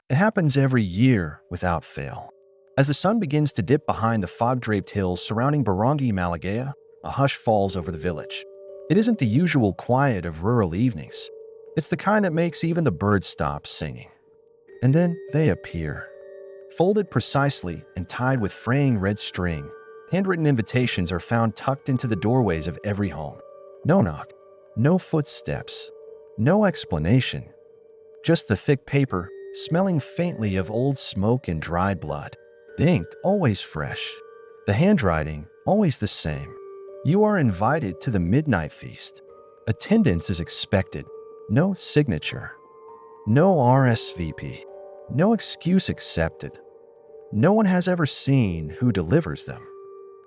It happens every year without fail. As the sun begins to dip behind the fog-draped hills surrounding Barangay Maligaya, a hush falls over the village. It isn't the usual quiet of rural evenings. It's the kind that makes even the birds stop singing. And then they appear. Folded precisely and tied with fraying red string, handwritten invitations are found tucked into the doorways of every home. No knock, no footsteps, no explanation. Just the thick paper, smelling faintly of old smoke and dried blood. The ink always fresh. The handwriting always the same. You are invited to the midnight feast. Attendance is expected. No signature. No RSVP. No excuse accepted. No one has ever seen who delivers them.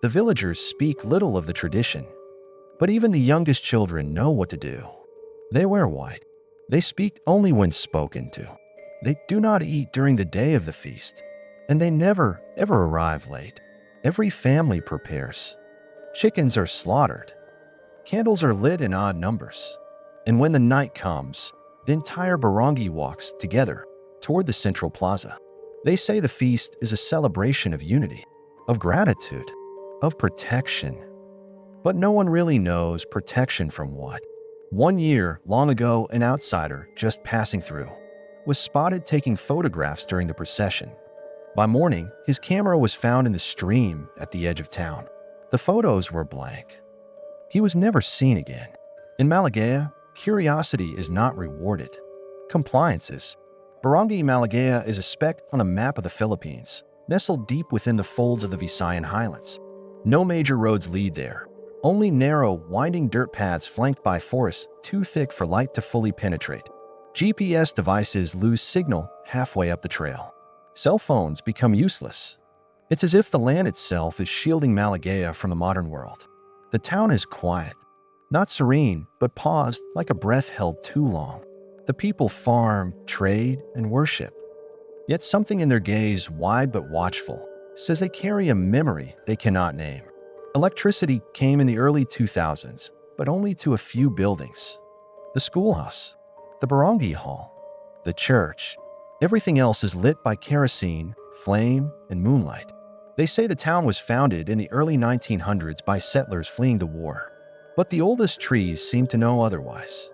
The villagers speak little of the tradition, but even the youngest children know what to do. They wear white. They speak only when spoken to. They do not eat during the day of the feast, and they never, ever arrive late. Every family prepares. Chickens are slaughtered. Candles are lit in odd numbers. And when the night comes, the entire barangay walks together toward the central plaza. They say the feast is a celebration of unity, of gratitude, of protection. But no one really knows protection from what. One year, long ago, an outsider just passing through was spotted taking photographs during the procession. By morning, his camera was found in the stream at the edge of town. The photos were blank. He was never seen again. In Maligaya, curiosity is not rewarded. Compliance is. Barangay Maligaya is a speck on a map of the Philippines, nestled deep within the folds of the Visayan Highlands. No major roads lead there. Only narrow, winding dirt paths flanked by forests too thick for light to fully penetrate. GPS devices lose signal halfway up the trail. Cell phones become useless. It's as if the land itself is shielding Maligaya from the modern world. The town is quiet, not serene, but paused like a breath held too long. The people farm, trade, and worship. Yet something in their gaze, wide but watchful, says they carry a memory they cannot name. Electricity came in the early 2000s, but only to a few buildings. The schoolhouse, the barangay hall, the church. Everything else is lit by kerosene, flame, and moonlight. They say the town was founded in the early 1900s by settlers fleeing the war. But the oldest trees seem to know otherwise.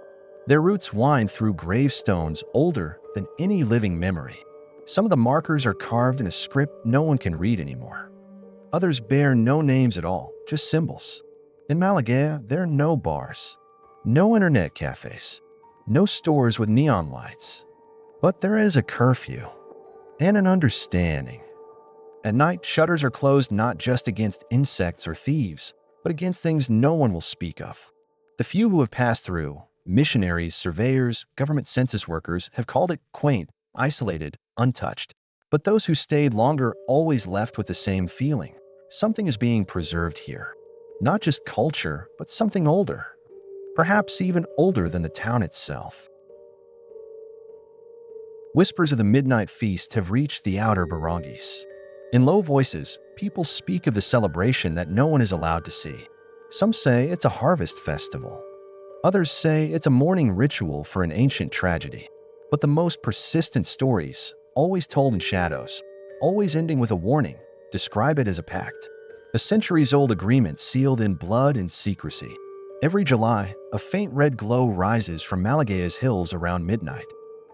Their roots wind through gravestones older than any living memory. Some of the markers are carved in a script no one can read anymore. Others bear no names at all, just symbols. In Maligaya, there are no bars, no internet cafes, no stores with neon lights. But there is a curfew and an understanding. At night, shutters are closed not just against insects or thieves, but against things no one will speak of. The few who have passed through, missionaries, surveyors, government census workers, have called it quaint, isolated, untouched. But those who stayed longer always left with the same feeling. Something is being preserved here. Not just culture, but something older. Perhaps even older than the town itself. Whispers of the midnight feast have reached the outer barangays. In low voices, people speak of the celebration that no one is allowed to see. Some say it's a harvest festival. Others say it's a mourning ritual for an ancient tragedy. But the most persistent stories, always told in shadows, always ending with a warning, describe it as a pact. A centuries-old agreement sealed in blood and secrecy. Every July, a faint red glow rises from Maligaya's hills around midnight.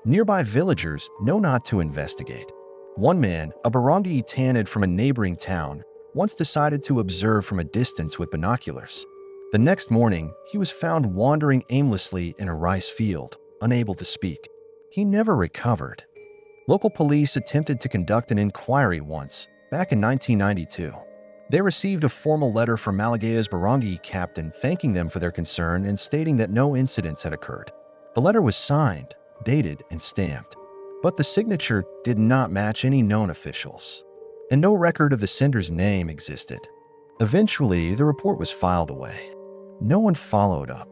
Nearby villagers know not to investigate. One man, a barangay tanid from a neighboring town, once decided to observe from a distance with binoculars. The next morning, he was found wandering aimlessly in a rice field, unable to speak. He never recovered. Local police attempted to conduct an inquiry once, back in 1992. They received a formal letter from Maligaya's barangay captain thanking them for their concern and stating that no incidents had occurred. The letter was signed, dated, and stamped. But the signature did not match any known officials, and no record of the sender's name existed. Eventually, the report was filed away. No one followed up.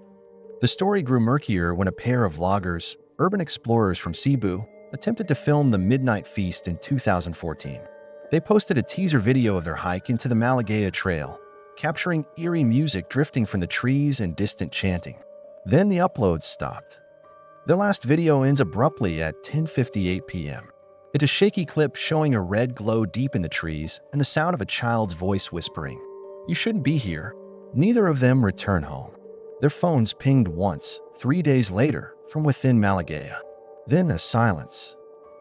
The story grew murkier when a pair of vloggers, urban explorers from Cebu, attempted to film the midnight feast in 2014. They posted a teaser video of their hike into the Maligaya Trail, capturing eerie music drifting from the trees and distant chanting. Then the upload stopped. The last video ends abruptly at 10:58 p.m. It's a shaky clip showing a red glow deep in the trees and the sound of a child's voice whispering, "You shouldn't be here." Neither of them return home. Their phones pinged once, 3 days later, from within Maligaya. Then a silence.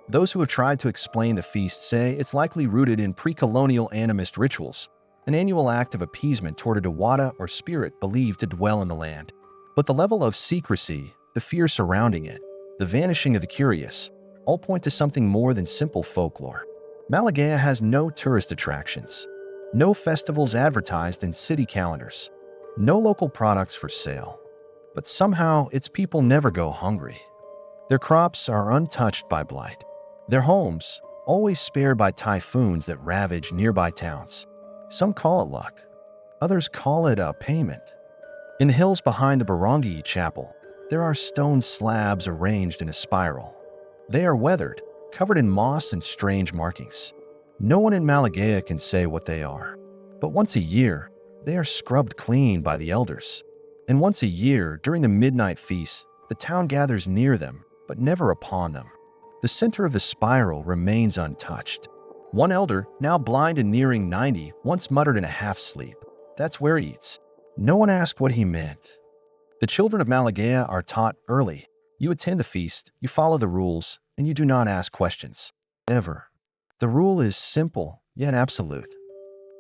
Those who have tried to explain the feast say it's likely rooted in pre-colonial animist rituals, an annual act of appeasement toward a Dewata or spirit believed to dwell in the land. But the level of secrecy, the fear surrounding it, the vanishing of the curious, all point to something more than simple folklore. Maligaya has no tourist attractions, no festivals advertised in city calendars, no local products for sale. But somehow its people never go hungry. Their crops are untouched by blight. Their homes, always spared by typhoons that ravage nearby towns. Some call it luck. Others call it a payment. In the hills behind the Barangay Chapel, there are stone slabs arranged in a spiral. They are weathered, covered in moss and strange markings. No one in Maligaya can say what they are. But once a year, they are scrubbed clean by the elders. And once a year, during the midnight feast, the town gathers near them, but never upon them. The center of the spiral remains untouched. One elder, now blind and nearing 90, once muttered in a half-sleep, "That's where he eats." No one asked what he meant. The children of Maligaya are taught early. You attend the feast, you follow the rules, and you do not ask questions. Ever. The rule is simple, yet absolute.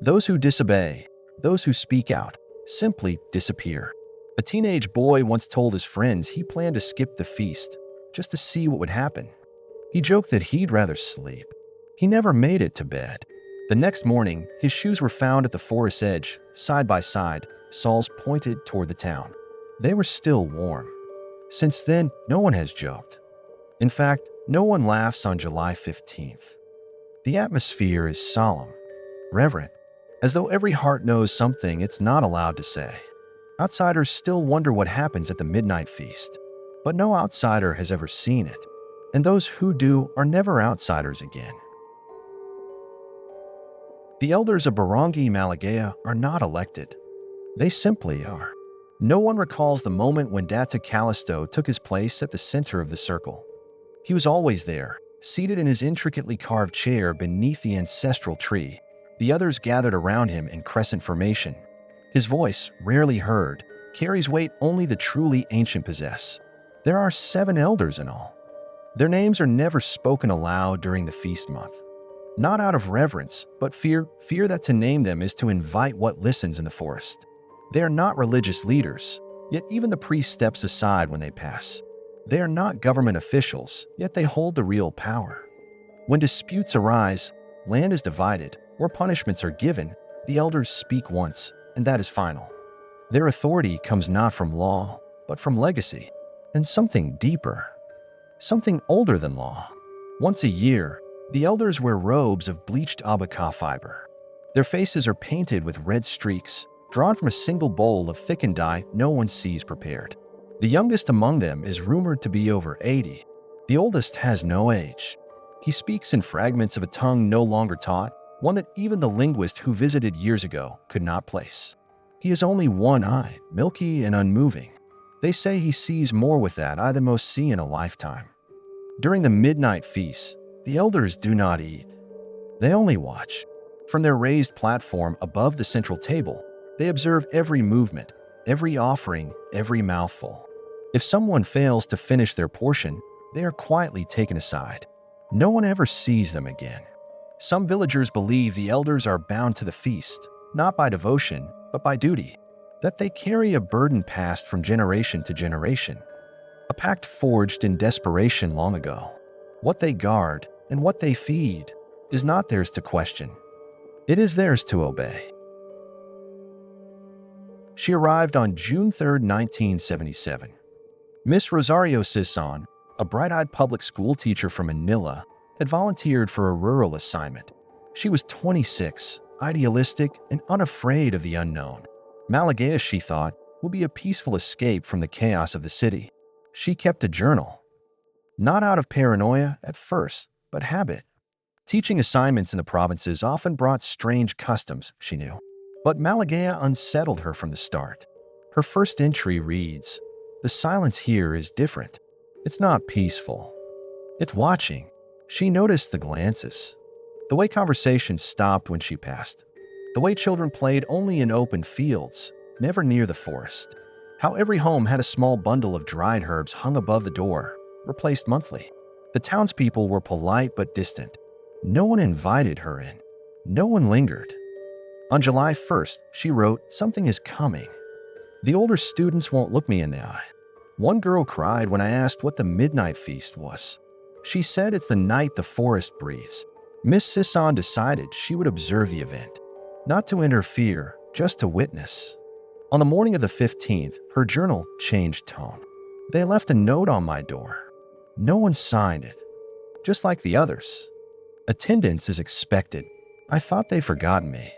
Those who disobey, those who speak out, simply disappear. A teenage boy once told his friends he planned to skip the feast, just to see what would happen. He joked that he'd rather sleep. He never made it to bed. The next morning, his shoes were found at the forest's edge, side by side, soles pointed toward the town. They were still warm. Since then, no one has joked. In fact, no one laughs on July 15th. The atmosphere is solemn, reverent, as though every heart knows something it's not allowed to say. Outsiders still wonder what happens at the midnight feast, but no outsider has ever seen it, and those who do are never outsiders again. The elders of Barangay Maligaya are not elected. They simply are. No one recalls the moment when Data Callisto took his place at the center of the circle. He was always there, seated in his intricately carved chair beneath the ancestral tree. The others gathered around him in crescent formation. His voice, rarely heard, carries weight only the truly ancient possess. There are 7 elders in all. Their names are never spoken aloud during the feast month. Not out of reverence, but fear that to name them is to invite what listens in the forest. They are not religious leaders, yet even the priest steps aside when they pass. They are not government officials, yet they hold the real power. When disputes arise, land is divided, or punishments are given, the elders speak once, and that is final. Their authority comes not from law, but from legacy, and something deeper, something older than law. Once a year, the elders wear robes of bleached abaca fiber. Their faces are painted with red streaks, drawn from a single bowl of thickened dye no one sees prepared. The youngest among them is rumored to be over 80. The oldest has no age. He speaks in fragments of a tongue no longer taught, one that even the linguist who visited years ago could not place. He has only one eye, milky and unmoving. They say he sees more with that eye than most see in a lifetime. During the midnight feast, the elders do not eat. They only watch. From their raised platform above the central table, they observe every movement, every offering, every mouthful. If someone fails to finish their portion, they are quietly taken aside. No one ever sees them again. Some villagers believe the elders are bound to the feast, not by devotion, but by duty, that they carry a burden passed from generation to generation, a pact forged in desperation long ago. What they guard and what they feed is not theirs to question. It is theirs to obey. She arrived on June 3, 1977. Miss Rosario Sison, a bright-eyed public school teacher from Manila, had volunteered for a rural assignment. She was 26, idealistic, and unafraid of the unknown. Maligaya, she thought, would be a peaceful escape from the chaos of the city. She kept a journal. Not out of paranoia at first, but habit. Teaching assignments in the provinces often brought strange customs, she knew. But Maligaya unsettled her from the start. Her first entry reads, "The silence here is different. It's not peaceful. It's watching." She noticed the glances, the way conversations stopped when she passed, the way children played only in open fields, never near the forest, how every home had a small bundle of dried herbs hung above the door, replaced monthly. The townspeople were polite but distant. No one invited her in. No one lingered. On July 1st, she wrote, "Something is coming. The older students won't look me in the eye." One girl cried when I asked what the midnight feast was. She said it's the night the forest breathes. Miss Sisson decided she would observe the event, not to interfere, just to witness. On the morning of the 15th, her journal changed tone. They left a note on my door. No one signed it, just like the others. Attendance is expected. I thought they'd forgotten me.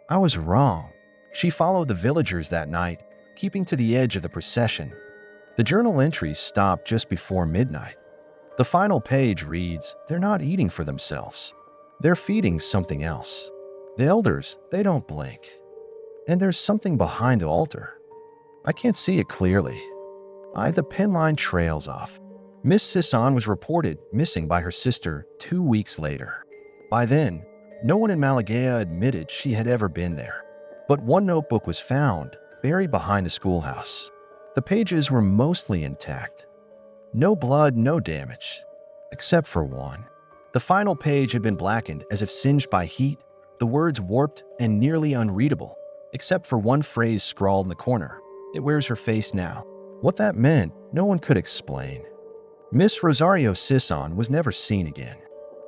I was wrong. She followed the villagers that night, keeping to the edge of the procession. The journal entries stopped just before midnight. The final page reads, "They're not eating for themselves. They're feeding something else. The elders, they don't blink. And there's something behind the altar. I can't see it clearly." The pen line trails off. Miss Sisson was reported missing by her sister 2 weeks later. By then, no one in Maligaya admitted she had ever been there. But one notebook was found, buried behind the schoolhouse. The pages were mostly intact. No blood, no damage. Except for one. The final page had been blackened as if singed by heat, the words warped and nearly unreadable, except for one phrase scrawled in the corner. "It wears her face now." What that meant, no one could explain. Miss Rosario Sisson was never seen again.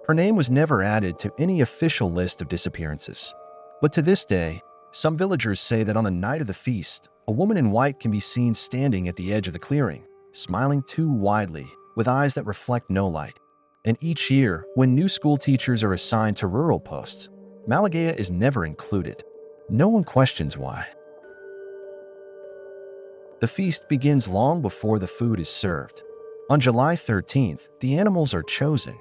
Her name was never added to any official list of disappearances. But to this day, some villagers say that on the night of the feast, a woman in white can be seen standing at the edge of the clearing, smiling too widely, with eyes that reflect no light. And each year, when new school teachers are assigned to rural posts, Maligaya is never included. No one questions why. The feast begins long before the food is served. On July 13th, the animals are chosen.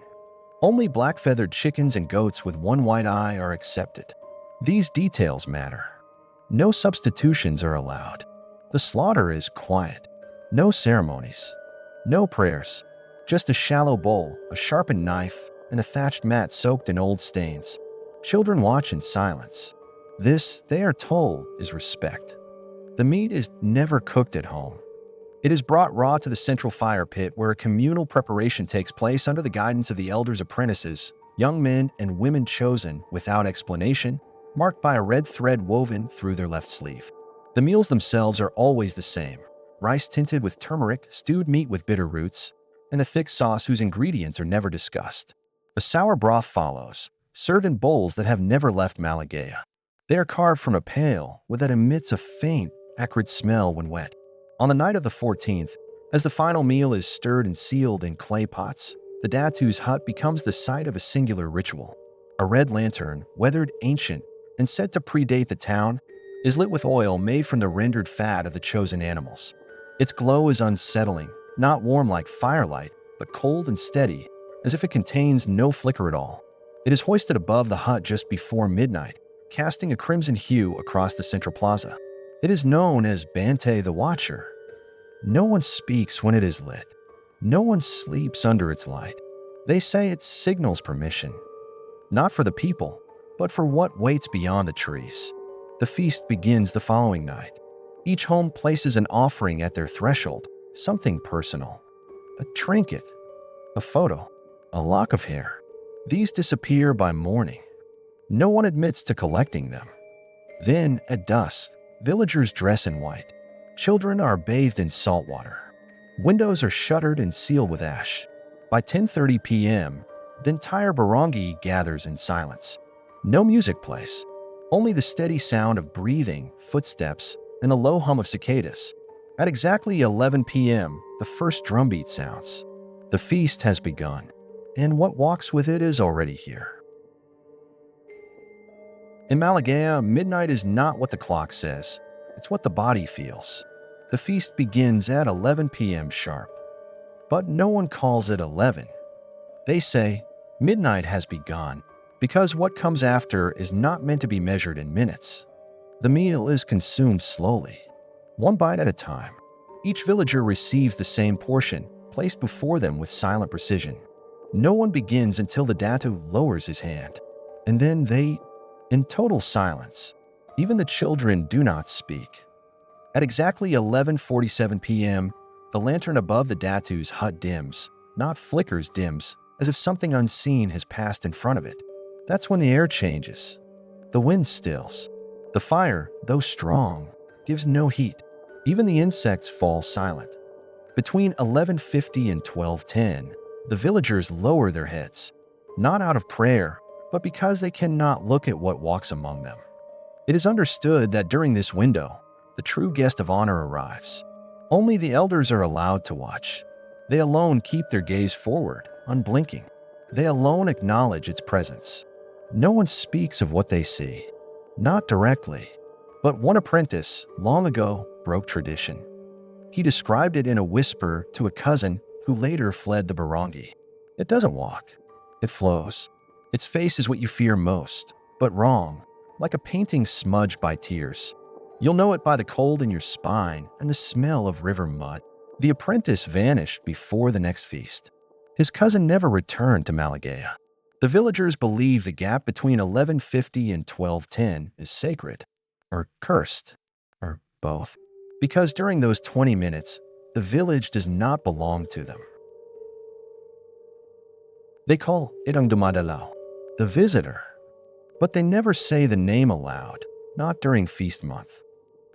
Only black-feathered chickens and goats with one white eye are accepted. These details matter. No substitutions are allowed. The slaughter is quiet. No ceremonies. No prayers. Just a shallow bowl, a sharpened knife, and a thatched mat soaked in old stains. Children watch in silence. This, they are told, is respect. The meat is never cooked at home. It is brought raw to the central fire pit where a communal preparation takes place under the guidance of the elders' apprentices, young men and women chosen without explanation, marked by a red thread woven through their left sleeve. The meals themselves are always the same: rice tinted with turmeric, stewed meat with bitter roots, and a thick sauce whose ingredients are never discussed. A sour broth follows, served in bowls that have never left Maligaya. They are carved from a pail that emits a faint, acrid smell when wet. On the night of the 14th, as the final meal is stirred and sealed in clay pots, the Datu's hut becomes the site of a singular ritual. A red lantern, weathered, ancient, and said to predate the town, is lit with oil made from the rendered fat of the chosen animals. Its glow is unsettling, not warm like firelight, but cold and steady, as if it contains no flicker at all. It is hoisted above the hut just before midnight, casting a crimson hue across the central plaza. It is known as Bante the Watcher. No one speaks when it is lit. No one sleeps under its light. They say it signals permission, not for the people, but for what waits beyond the trees. The feast begins the following night. Each home places an offering at their threshold, something personal. A trinket, a photo, a lock of hair. These disappear by morning. No one admits to collecting them. Then, at dusk, villagers dress in white. Children are bathed in salt water. Windows are shuttered and sealed with ash. By 10:30 p.m., the entire barangay gathers in silence. No music plays, only the steady sound of breathing, footsteps, and the low hum of cicadas. At exactly 11 p.m., the first drumbeat sounds. The feast has begun, and what walks with it is already here. In Maligaya, midnight is not what the clock says, it's what the body feels. The feast begins at 11 p.m. sharp. But no one calls it 11. They say, midnight has begun, because what comes after is not meant to be measured in minutes. The meal is consumed slowly, one bite at a time. Each villager receives the same portion, placed before them with silent precision. No one begins until the Datu lowers his hand. And then in total silence. Even the children do not speak. At exactly 11:47 p.m., the lantern above the Datu's hut dims, not flickers, dims, as if something unseen has passed in front of it. That's when the air changes. The wind stills. The fire, though strong, gives no heat. Even the insects fall silent. Between 11:50 and 12:10, the villagers lower their heads, not out of prayer, but because they cannot look at what walks among them. It is understood that during this window, the true guest of honor arrives. Only the elders are allowed to watch. They alone keep their gaze forward, unblinking. They alone acknowledge its presence. No one speaks of what they see. Not directly. But one apprentice, long ago, broke tradition. He described it in a whisper to a cousin who later fled the barangay. It doesn't walk. It flows. Its face is what you fear most, but wrong, like a painting smudged by tears. You'll know it by the cold in your spine and the smell of river mud. The apprentice vanished before the next feast. His cousin never returned to Maligaya. The villagers believe the gap between 11:50 and 12:10 is sacred, or cursed, or both, because during those 20 minutes, the village does not belong to them. They call it ang dumadalaw, the visitor, but they never say the name aloud, not during feast month.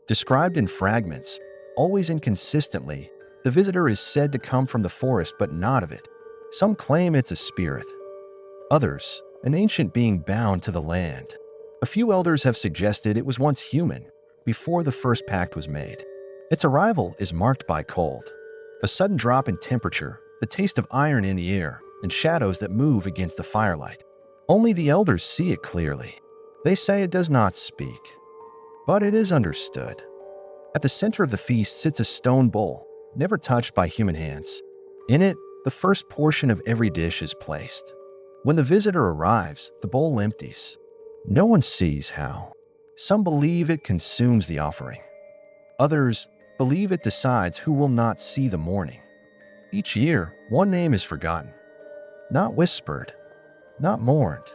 Described in fragments, always inconsistently, the visitor is said to come from the forest but not of it. Some claim it's a spirit. Others, an ancient being bound to the land. A few elders have suggested it was once human, before the first pact was made. Its arrival is marked by cold, a sudden drop in temperature, the taste of iron in the air, and shadows that move against the firelight. Only the elders see it clearly. They say it does not speak, but it is understood. At the center of the feast sits a stone bowl, never touched by human hands. In it, the first portion of every dish is placed. When the visitor arrives, the bowl empties. No one sees how. Some believe it consumes the offering. Others believe it decides who will not see the morning. Each year, one name is forgotten. Not whispered, not mourned,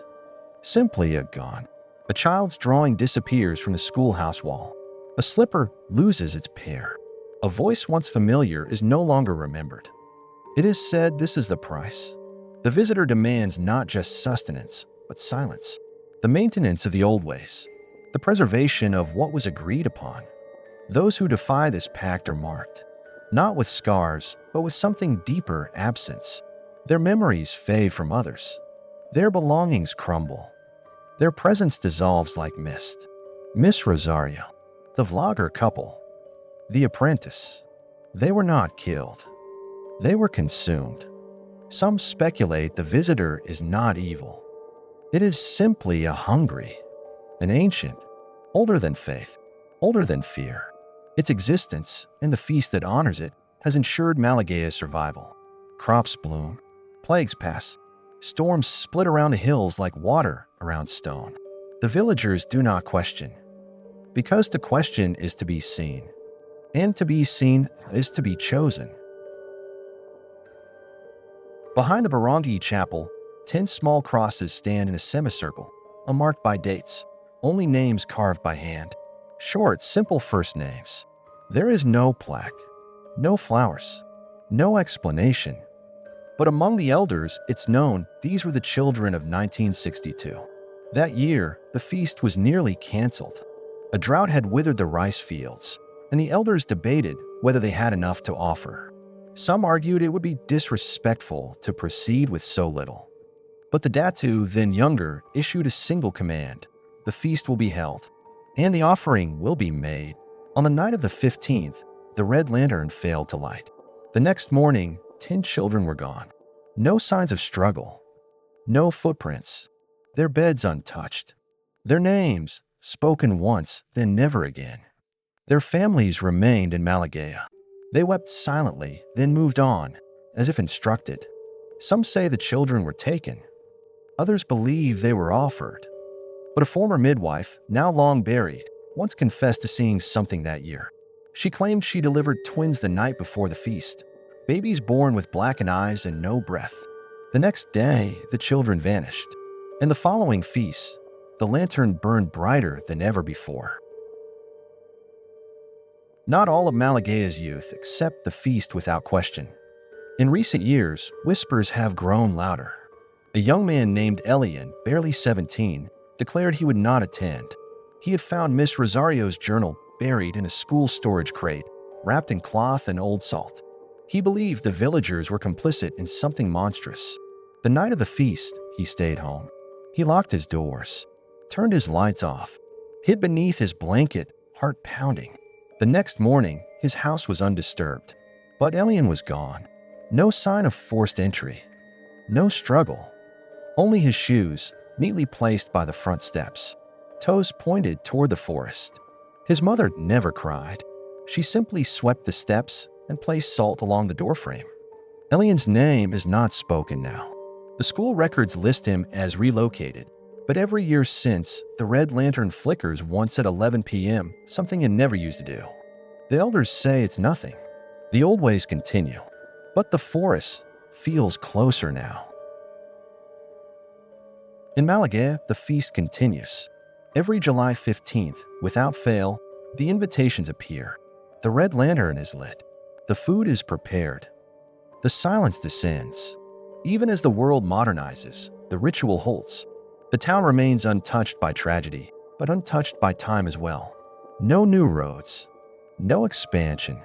simply a gone. A child's drawing disappears from the schoolhouse wall. A slipper loses its pair. A voice once familiar is no longer remembered. It is said this is the price. The visitor demands not just sustenance, but silence. The maintenance of the old ways. The preservation of what was agreed upon. Those who defy this pact are marked, not with scars, but with something deeper, absence. Their memories fade from others. Their belongings crumble. Their presence dissolves like mist. Miss Rosario, the vlogger couple, the apprentice, they were not killed. They were consumed. Some speculate the visitor is not evil. It is simply a hungry, an ancient, older than faith, older than fear. Its existence, and the feast that honors it, has ensured Maligaya's survival. Crops bloom, plagues pass, storms split around the hills like water around stone. The villagers do not question, because to question is to be seen, and to be seen is to be chosen. Behind the barangay chapel, 10 small crosses stand in a semicircle, unmarked by dates, only names carved by hand. Short, simple first names. There is no plaque, no flowers, no explanation. But among the elders, it's known these were the children of 1962. That year, the feast was nearly canceled. A drought had withered the rice fields, and the elders debated whether they had enough to offer. Some argued it would be disrespectful to proceed with so little. But the Datu, then younger, issued a single command: the feast will be held, and the offering will be made. On the night of the 15th, the red lantern failed to light. The next morning, 10 children were gone. No signs of struggle. No footprints. Their beds untouched. Their names spoken once, then never again. Their families remained in Maligaya. They wept silently, then moved on, as if instructed. Some say the children were taken. Others believe they were offered. But a former midwife, now long buried, once confessed to seeing something that year. She claimed she delivered twins the night before the feast, babies born with blackened eyes and no breath. The next day, the children vanished. In the following feast, the lantern burned brighter than ever before. Not all of Malagaya's youth accept the feast without question. In recent years, whispers have grown louder. A young man named Elian, barely 17, declared he would not attend. He had found Miss Rosario's journal buried in a school storage crate, wrapped in cloth and old salt. He believed the villagers were complicit in something monstrous. The night of the feast, he stayed home. He locked his doors, turned his lights off, hid beneath his blanket, heart pounding. The next morning, his house was undisturbed. But Elian was gone. No sign of forced entry. No struggle. Only his shoes, neatly placed by the front steps. Toes pointed toward the forest. His mother never cried. She simply swept the steps and placed salt along the doorframe. Elian's name is not spoken now. The school records list him as relocated, but every year since, the red lantern flickers once at 11 p.m., something it never used to do. The elders say it's nothing. The old ways continue, but the forest feels closer now. In Maligaya, the feast continues. Every July 15th, without fail, the invitations appear. The red lantern is lit. The food is prepared. The silence descends. Even as the world modernizes, the ritual holds. The town remains untouched by tragedy, but untouched by time as well. No new roads. No expansion.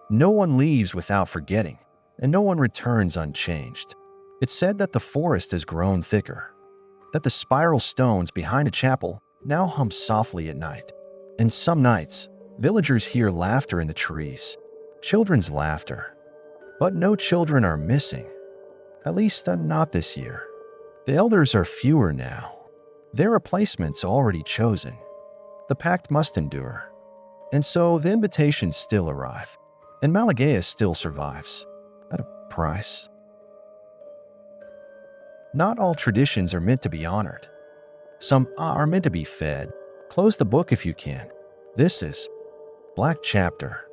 No one leaves without forgetting, and no one returns unchanged. It's said that the forest has grown thicker, that the spiral stones behind a chapel now hum softly at night. And some nights, villagers hear laughter in the trees, children's laughter. But no children are missing, at least not this year. The elders are fewer now, their replacements already chosen. The pact must endure, and so the invitations still arrive, and Maligaya still survives, at a price. Not all traditions are meant to be honored. Some are meant to be fed. Close the book if you can. This is Black Chapter.